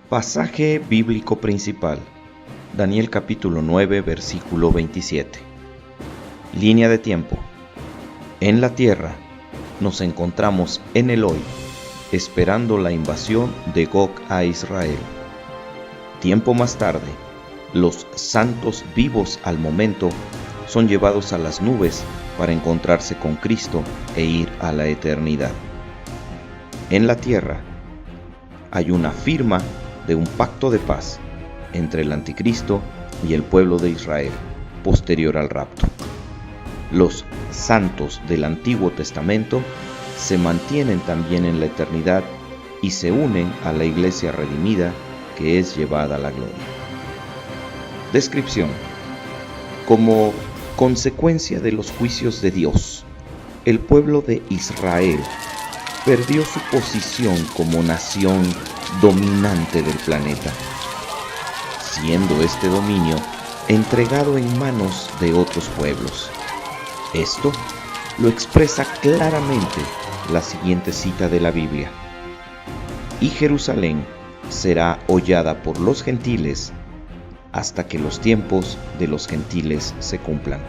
Pasaje bíblico principal, Daniel capítulo 9, versículo 27. Línea de tiempo. En la tierra nos encontramos en el hoy, esperando la invasión de Gog a Israel. Tiempo más tarde, los santos vivos al momento son llevados a las nubes para encontrarse con Cristo e ir a la eternidad. En la tierra hay una firma de un pacto de paz entre el anticristo y el pueblo de Israel, posterior al rapto. Los santos del Antiguo Testamento se mantienen también en la eternidad y se unen a la iglesia redimida que es llevada a la gloria. Descripción: como consecuencia de los juicios de Dios, el pueblo de Israel perdió su posición como nación dominante del planeta, siendo este dominio entregado en manos de otros pueblos. Esto lo expresa claramente la siguiente cita de la Biblia: y Jerusalén será hollada por los gentiles hasta que los tiempos de los gentiles se cumplan.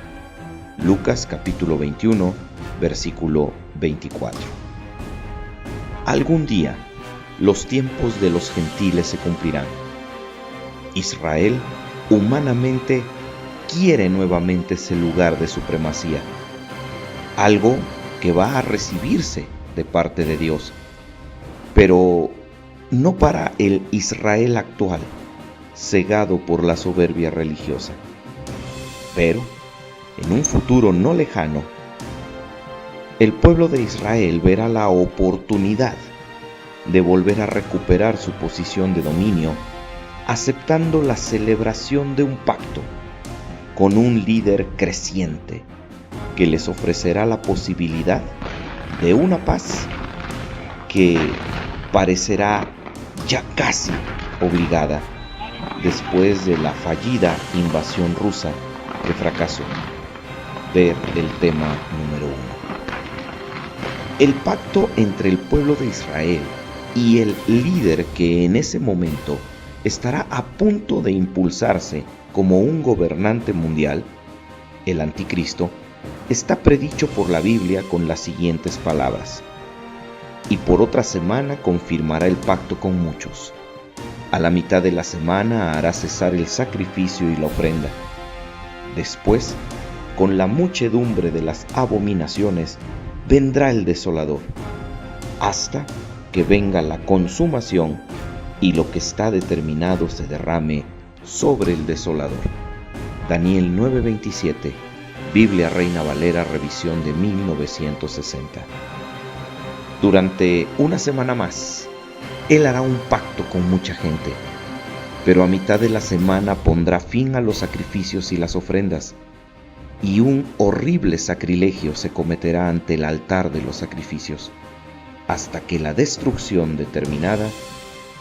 Lucas capítulo 21, versículo 24. Algún día los tiempos de los gentiles se cumplirán. Israel humanamente quiere nuevamente ese lugar de supremacía, algo que va a recibirse de parte de Dios, pero no para el Israel actual, cegado por la soberbia religiosa. Pero en un futuro no lejano, el pueblo de Israel verá la oportunidad de volver a recuperar su posición de dominio, aceptando la celebración de un pacto con un líder creciente que les ofrecerá la posibilidad de una paz que parecerá ya casi obligada después de la fallida invasión rusa que fracasó. Ver el tema número 1. El pacto entre el pueblo de Israel y el líder que en ese momento estará a punto de impulsarse como un gobernante mundial, el anticristo, está predicho por la Biblia con las siguientes palabras: y por otra semana confirmará el pacto con muchos. A la mitad de la semana hará cesar el sacrificio y la ofrenda. Después, con la muchedumbre de las abominaciones, vendrá el desolador, hasta que venga la consumación y lo que está determinado se derrame sobre el desolador. Daniel 9:27, Biblia Reina Valera, revisión de 1960. Durante una semana más, Él hará un pacto con mucha gente, pero a mitad de la semana pondrá fin a los sacrificios y las ofrendas, y un horrible sacrilegio se cometerá ante el altar de los sacrificios, hasta que la destrucción determinada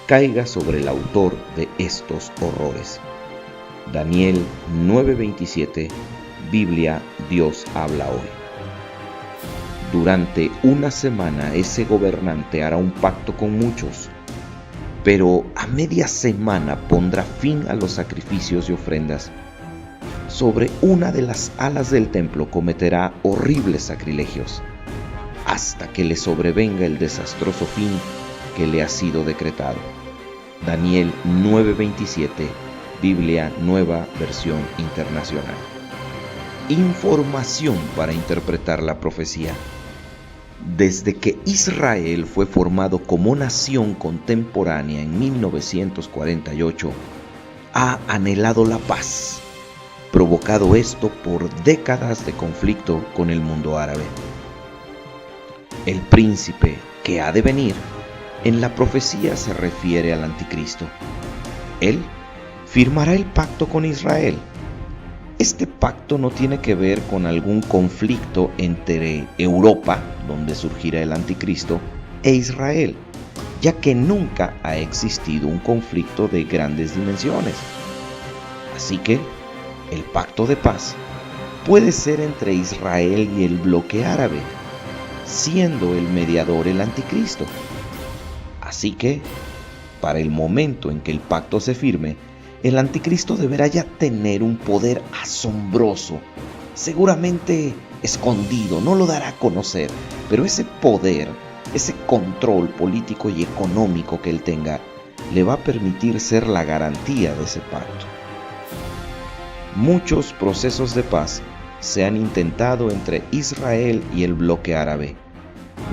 caiga sobre el autor de estos horrores. Daniel 9:27, Biblia Dios habla hoy. Durante una semana ese gobernante hará un pacto con muchos, pero a media semana pondrá fin a los sacrificios y ofrendas. Sobre una de las alas del templo cometerá horribles sacrilegios, hasta que le sobrevenga el desastroso fin que le ha sido decretado. Daniel 9:27, Biblia Nueva Versión Internacional. Información para interpretar la profecía. Desde que Israel fue formado como nación contemporánea en 1948, ha anhelado la paz, provocado esto por décadas de conflicto con el mundo árabe. El príncipe que ha de venir en la profecía se refiere al anticristo. Él firmará el pacto con Israel. Este pacto no tiene que ver con algún conflicto entre Europa, donde surgirá el anticristo, e Israel, ya que nunca ha existido un conflicto de grandes dimensiones. Así que el pacto de paz puede ser entre Israel y el bloque árabe, siendo el mediador el anticristo. Así que, para el momento en que el pacto se firme, el anticristo deberá ya tener un poder asombroso, seguramente escondido, no lo dará a conocer, pero ese poder, ese control político y económico que él tenga, le va a permitir ser la garantía de ese pacto. Muchos procesos de paz se han intentado entre Israel y el bloque árabe.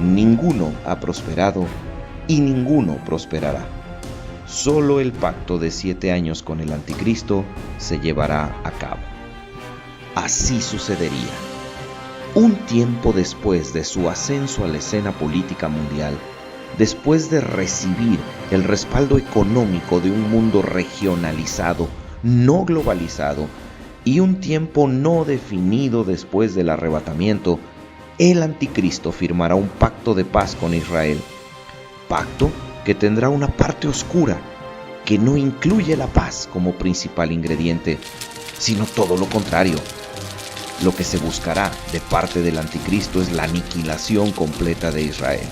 Ninguno ha prosperado y ninguno prosperará. Solo el pacto de 7 años con el anticristo se llevará a cabo. Así sucedería. Un tiempo después de su ascenso a la escena política mundial, después de recibir el respaldo económico de un mundo regionalizado, no globalizado, y un tiempo no definido después del arrebatamiento, el anticristo firmará un pacto de paz con Israel. Pacto que tendrá una parte oscura, que no incluye la paz como principal ingrediente, sino todo lo contrario. Lo que se buscará de parte del anticristo es la aniquilación completa de Israel.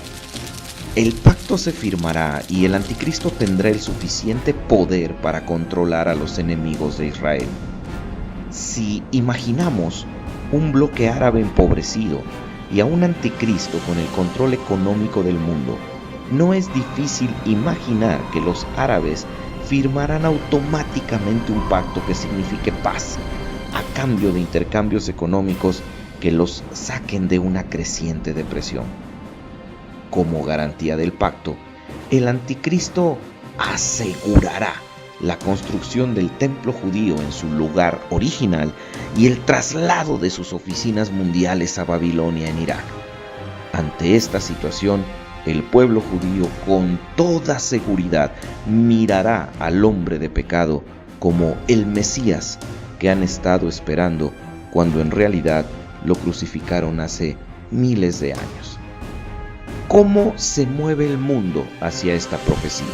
El pacto se firmará y el anticristo tendrá el suficiente poder para controlar a los enemigos de Israel. Si imaginamos un bloque árabe empobrecido y a un anticristo con el control económico del mundo, no es difícil imaginar que los árabes firmarán automáticamente un pacto que signifique paz, a cambio de intercambios económicos que los saquen de una creciente depresión. Como garantía del pacto, el anticristo asegurará la construcción del templo judío en su lugar original y el traslado de sus oficinas mundiales a Babilonia en Irak. Ante esta situación, el pueblo judío con toda seguridad mirará al hombre de pecado como el Mesías que han estado esperando, cuando en realidad lo crucificaron hace miles de años. ¿Cómo se mueve el mundo hacia esta profecía?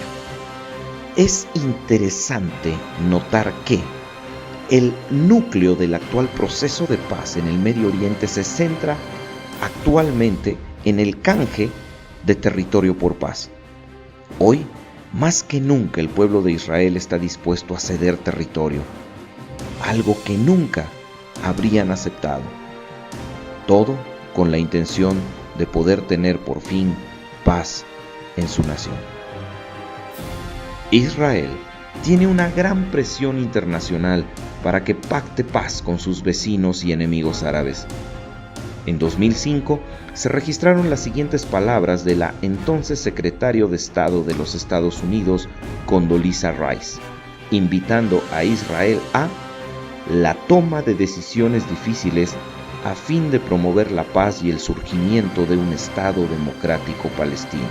Es interesante notar que el núcleo del actual proceso de paz en el Medio Oriente se centra actualmente en el canje de territorio por paz. Hoy, más que nunca, el pueblo de Israel está dispuesto a ceder territorio, algo que nunca habrían aceptado. Todo con la intención de poder tener por fin paz en su nación. Israel tiene una gran presión internacional para que pacte paz con sus vecinos y enemigos árabes. En 2005 se registraron las siguientes palabras de la entonces secretario de Estado de los Estados Unidos, Condoleezza Rice, invitando a Israel a la toma de decisiones difíciles a fin de promover la paz y el surgimiento de un Estado democrático palestino.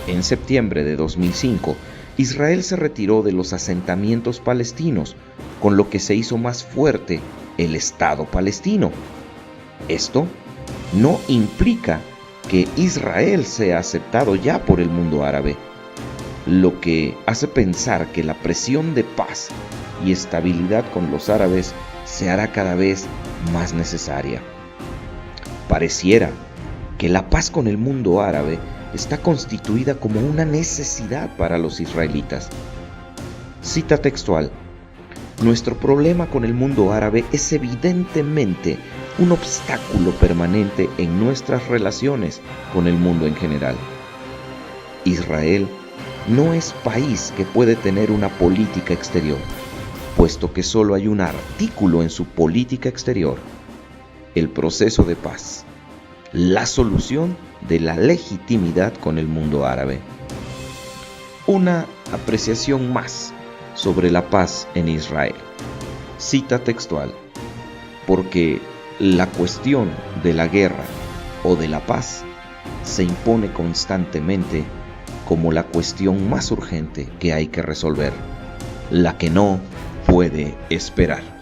En septiembre de 2005, Israel se retiró de los asentamientos palestinos, con lo que se hizo más fuerte el Estado palestino. Esto no implica que Israel sea aceptado ya por el mundo árabe, lo que hace pensar que la presión de paz y estabilidad con los árabes se hará cada vez más necesaria. Pareciera que la paz con el mundo árabe está constituida como una necesidad para los israelitas. Cita textual: nuestro problema con el mundo árabe es evidentemente un obstáculo permanente en nuestras relaciones con el mundo en general. Israel no es país que puede tener una política exterior, puesto que solo hay un artículo en su política exterior: el proceso de paz, la solución de la legitimidad con el mundo árabe. Una apreciación más sobre la paz en Israel. Cita textual: porque la cuestión de la guerra o de la paz se impone constantemente como la cuestión más urgente que hay que resolver, la que no puede esperar.